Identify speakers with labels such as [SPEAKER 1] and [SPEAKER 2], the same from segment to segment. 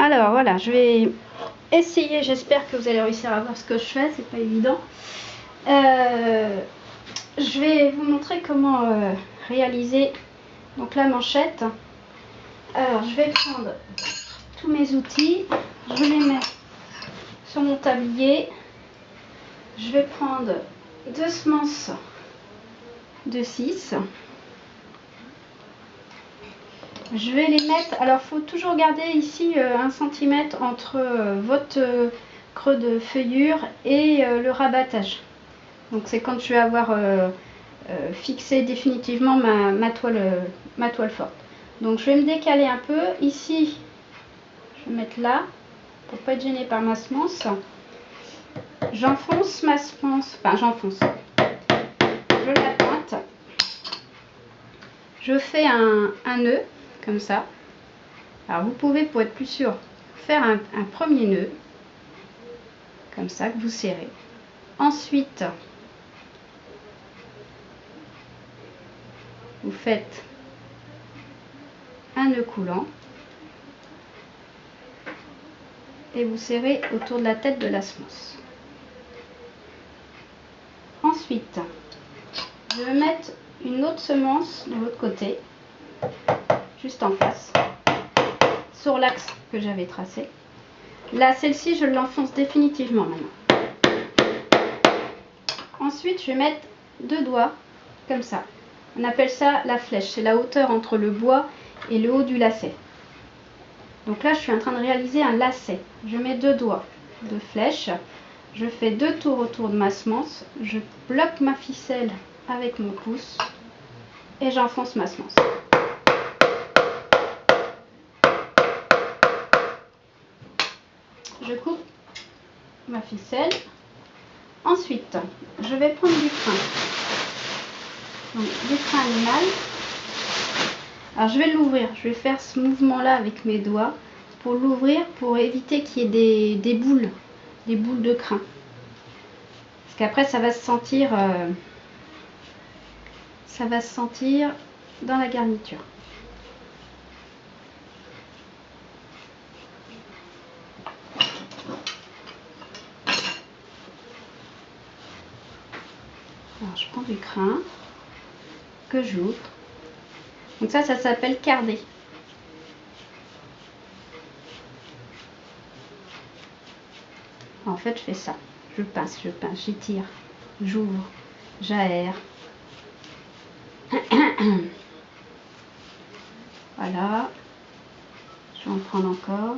[SPEAKER 1] Alors voilà, je vais essayer, j'espère que vous allez réussir à voir ce que je fais, c'est pas évident. Je vais vous montrer comment réaliser donc la manchette. Alors je vais prendre tous mes outils, je les mets sur mon tablier. Je vais prendre 2 semences de 6. Je vais les mettre, alors il faut toujours garder ici 1 cm entre votre creux de feuillure et le rabattage. Donc c'est quand je vais avoir fixé définitivement ma toile forte. Donc je vais me décaler un peu. Ici, je vais mettre là, pour ne pas être gênée par ma semence. J'enfonce ma semence, enfin j'enfonce. Je la pointe. Je fais un nœud, comme ça. Alors vous pouvez, pour être plus sûr, faire un premier nœud, comme ça, que vous serrez. Ensuite, vous faites un nœud coulant et vous serrez autour de la tête de la semence. Ensuite, je vais mettre une autre semence de l'autre côté, juste en face, sur l'axe que j'avais tracé. Là, celle-ci, je l'enfonce définitivement maintenant. Ensuite, je vais mettre 2 doigts, comme ça. On appelle ça la flèche, c'est la hauteur entre le bois et le haut du lacet. Donc là, je suis en train de réaliser un lacet. Je mets 2 doigts de flèche, je fais 2 tours autour de ma semence, je bloque ma ficelle avec mon pouce et j'enfonce ma semence. Je coupe ma ficelle. Ensuite, je vais prendre du crin. Donc, du crin animal. Alors, je vais l'ouvrir. Je vais faire ce mouvement-là avec mes doigts pour l'ouvrir, pour éviter qu'il y ait des boules de crin. Parce qu'après, ça va se sentir dans la garniture. Alors, je prends du crin que j'ouvre. Donc ça s'appelle carder. En fait, je fais ça. Je pince, j'étire, j'ouvre, j'aère. Voilà. Je vais en prendre encore.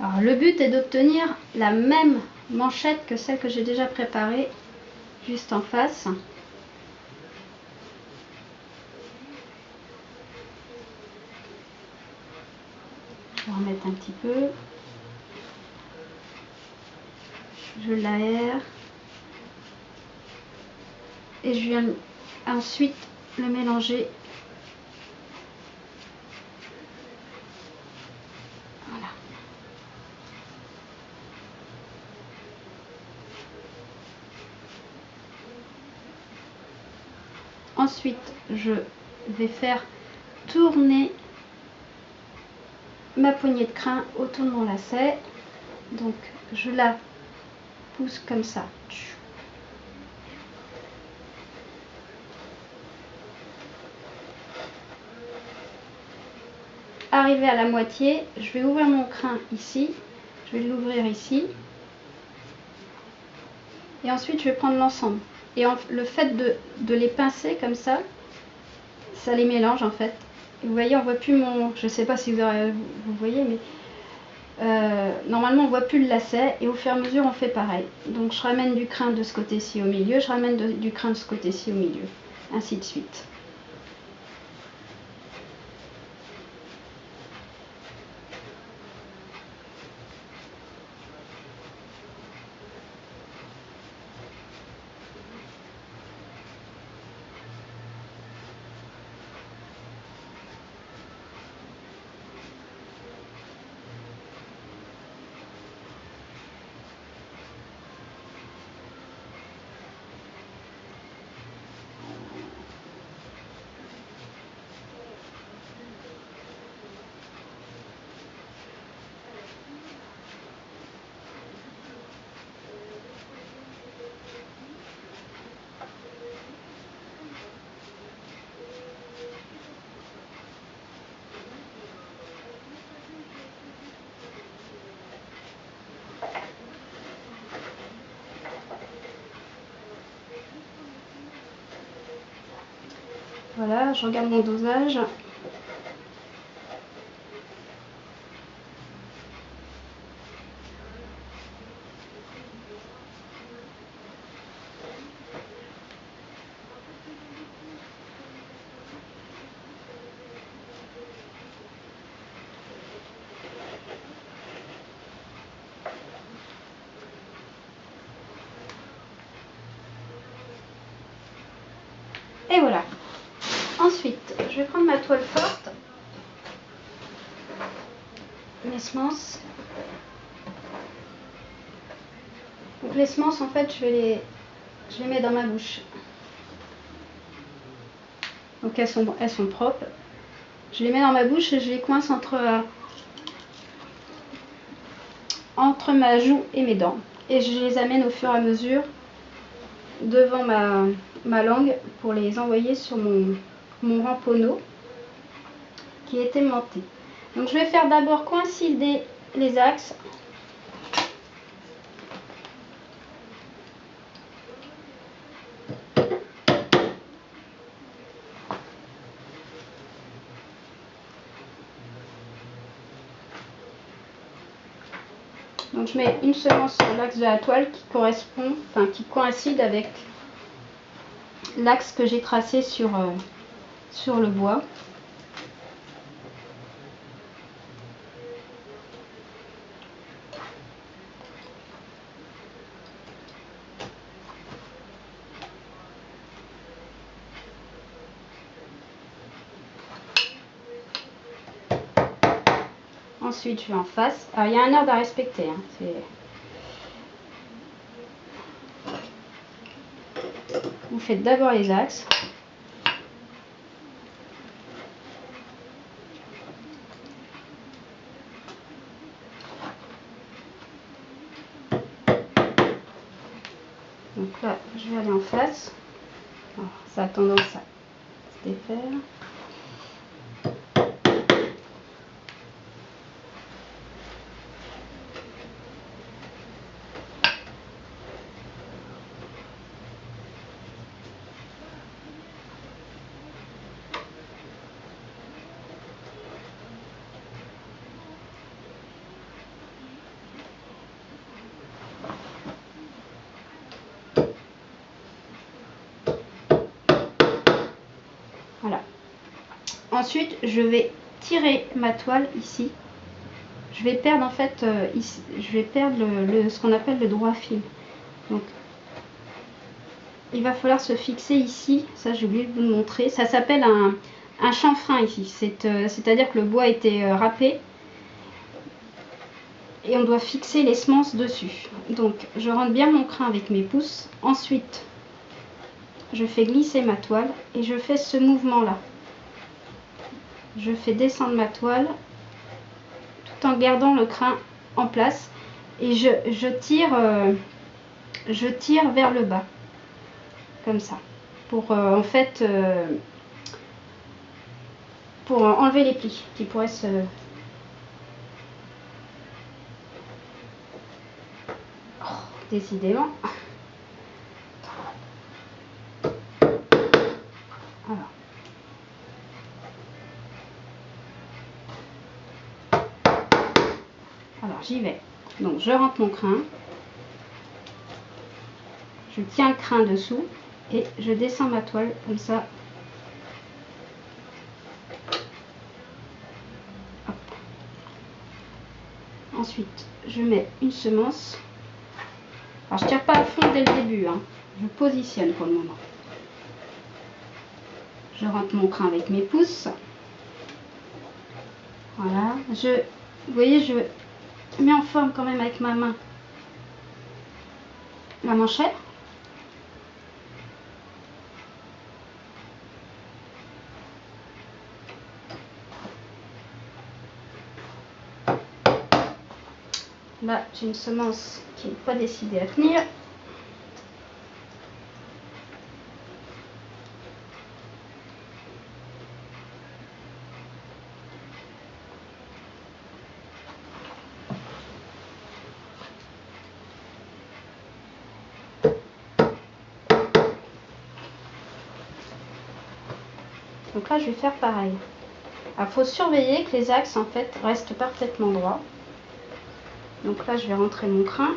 [SPEAKER 1] Alors le but est d'obtenir la même manchette que celle que j'ai déjà préparée juste en face. Je vais en mettre un petit peu. Je l'aère. Et je viens ensuite le mélanger. Voilà. Ensuite, je vais faire tourner ma poignée de crin autour de mon lacet. Donc, je la pousse comme ça. Arrivé à la moitié, je vais ouvrir mon crin ici. Je vais l'ouvrir ici. Et ensuite, je vais prendre l'ensemble. Et le fait de les pincer comme ça les mélange en fait. Et vous voyez, on voit plus mon... Je sais pas si vous voyez, mais... normalement, on voit plus le lacet. Et au fur et à mesure, on fait pareil. Donc, je ramène du crin de ce côté-ci au milieu. Je ramène du crin de ce côté-ci au milieu. Ainsi de suite. Voilà, je regarde mon dosage. Et voilà. Ensuite, je vais prendre ma toile forte, mes semences. Donc les semences, en fait, je les mets dans ma bouche. Donc elles sont propres. Je les mets dans ma bouche et je les coince entre ma joue et mes dents. Et je les amène au fur et à mesure devant ma langue pour les envoyer sur mon ramponneau qui est aimanté. Donc je vais faire d'abord coïncider les axes. Donc je mets une semence sur l'axe de la toile qui correspond, enfin qui coïncide avec l'axe que j'ai tracé sur le bois. Ensuite, je vais en face. Alors, il y a un ordre à respecter. Hein. Vous faites d'abord les axes. Donc là, je vais aller en face. Alors, ça a tendance à se défaire. Voilà. Ensuite, je vais tirer ma toile ici. Je vais perdre en fait, ici, je vais perdre ce qu'on appelle le droit fil. Donc, il va falloir se fixer ici. Ça, j'ai oublié de vous le montrer. Ça s'appelle un chanfrein ici. C'est-à-dire que le bois a été râpé et on doit fixer les semences dessus. Donc, je rentre bien mon crin avec mes pouces. Ensuite, je fais glisser ma toile et je fais ce mouvement-là. Je fais descendre ma toile tout en gardant le crin en place et je tire vers le bas comme ça pour en fait pour enlever les plis qui pourraient se décidément. Alors j'y vais. Donc je rentre mon crin, je tiens le crin dessous et je descends ma toile comme ça. Hop. Ensuite je mets une semence. Alors je tire pas à fond dès le début, hein. Je positionne pour le moment. Je rentre mon crin avec mes pouces. Voilà, vous voyez, je mets en forme quand même avec ma main la manchette. Là, j'ai une semence qui n'est pas décidée à tenir. Donc là je vais faire pareil. Il faut surveiller que les axes en fait restent parfaitement droits. Donc là je vais rentrer mon crin.